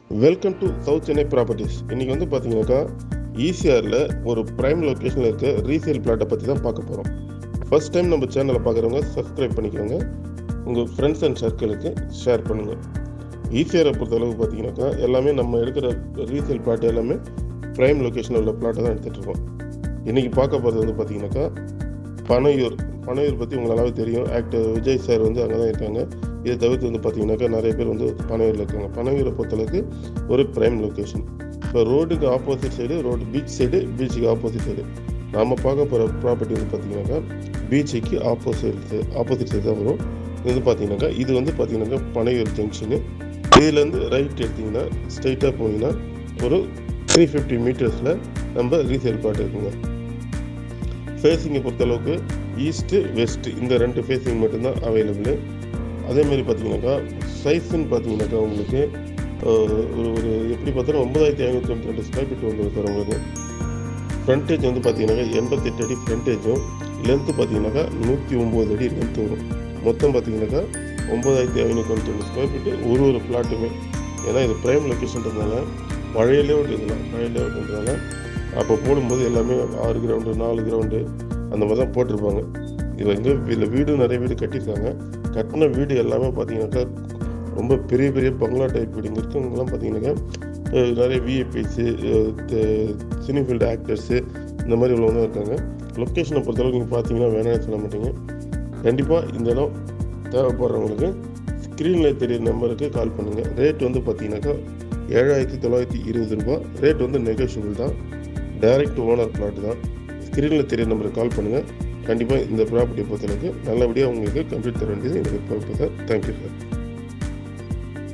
Welcome to south Chennai properties. இன்றைக்கி வந்து பார்த்தீங்கன்னாக்கா ஈசிஆரில் ஒரு ப்ரைம் லொக்கேஷனில் இருக்க ரீசேல் பிளாட்டை பற்றி தான் பார்க்க போகிறோம். ஃபர்ஸ்ட் டைம் நம்ம சேனலை பார்க்குறவங்க சப்ஸ்கிரைப் பண்ணிக்கோங்க, உங்கள் ஃப்ரெண்ட்ஸ் அண்ட் சர்க்கிளுக்கு ஷேர் பண்ணுங்கள். ஈசிஆரை பொறுத்தளவுக்கு பார்த்தீங்கன்னாக்கா எல்லாமே நம்ம எடுக்கிற ரீசேல் பிளாட் எல்லாமே ப்ரைம் லொக்கேஷனில் உள்ள பிளாட்டை தான் எடுத்துகிட்ருக்கோம். இன்றைக்கி பார்க்க போகிறது வந்து பார்த்தீங்கன்னாக்கா பனையூர் பற்றி உங்களாவே தெரியும். ஆக்டர் விஜய் சார் வந்து அங்கே தான் இருக்காங்க. இதை தவிர்த்து வந்து பார்த்தீங்கன்னாக்கா நிறைய பேர் வந்து பனையூரில் இருக்காங்க. பனையூரை பொறுத்தளவுக்கு ஒரு ப்ரைம் லொக்கேஷன். இப்போ ரோடுக்கு opposite side, road beach side, பீச்சுக்கு ஆப்போசிட் சைடு நாம் பார்க்க போகிற ப்ராப்பர்ட்டி வந்து பார்த்தீங்கன்னாக்கா பீச்சுக்கு ஆப்போசிட் சைடு தான் வரும். இது வந்து பார்த்தீங்கன்னாக்கா பனையூர் ஜங்ஷனு. இதுலேருந்து ரைட் எடுத்திங்கன்னா ஸ்ட்ரைட்டாக போனீங்கன்னா ஒரு 350 மீட்டர்ஸில் நம்ம ரீசேல் பிளாட் இருக்குங்க. ஃபேஸிங்கை பொறுத்தளவுக்கு ஈஸ்ட்டு வெஸ்ட்டு இந்த ரெண்டு ஃபேஸிங் மட்டும்தான் அவைலபிள். அதேமாதிரி பார்த்தீங்கன்னாக்கா சைஸுன்னு பார்த்தீங்கன்னாக்கா உங்களுக்கு ஒரு எப்படி பார்த்தாலும் 9592 ஸ்கொயர் ஃபீட் வந்து சார். உங்களுக்கு ஃப்ரண்டேஜ் வந்து பார்த்தீங்கன்னாக்கா 88 அடி ஃப்ரண்டேஜும், லென்த்து பார்த்தீங்கன்னாக்கா 109 அடி லென்த்து வரும். மொத்தம் பார்த்தீங்கன்னாக்கா 9592 ஸ்கொயர் ஃபீட்டு ஒரு ஃப்ளாட்டுமே. ஏன்னா இது ப்ரைம் லொக்கேஷன்றதுனால பழைய லேஅவுட்ன்றதுனால அப்போ போடும்போது எல்லாமே 6 கிரவுண்டு 4 கிரவுண்டு அந்த மாதிரி தான் போட்டிருப்பாங்க. இதில் வீடு நிறைய வீடு கட்டியிருக்காங்க. கட்டின வீடு எல்லாமே பார்த்தீங்கன்னாக்கா ரொம்ப பெரிய பங்களா டைப் வீடு. இங்கே இருக்கவங்கலாம் பார்த்தீங்கன்னாக்கா நிறைய விஐபிஸு, சினிஃபீல்டு ஆக்டர்ஸு இந்த மாதிரி உள்ளவங்க இருக்காங்க. லொக்கேஷனை பொறுத்தளவுக்கு நீங்கள் பார்த்தீங்கன்னா வேணாம்னு சொல்ல மாட்டீங்க. கண்டிப்பாக இந்த இடம் தேவைப்படுறவங்களுக்கு ஸ்க்ரீனில் தெரியுற நம்பருக்கு கால் பண்ணுங்கள். ரேட் வந்து பார்த்தீங்கன்னாக்கா 7920 ரூபா. ரேட் வந்து நெகோஷியபிள் தான். டைரக்ட் ஓனர் பிளாட் தான். ஸ்க்ரீனில் தெரிய நம்பருக்கு கால் பண்ணுங்கள். கண்டிப்பாக இந்த ப்ராப்பர்ட்டியை பொறுத்தளவுக்கு நல்லபடியாக உங்களுக்கு கம்ப்ளீட் தர வேண்டியது எனக்கு பொறுப்பு சார். Thank you sir.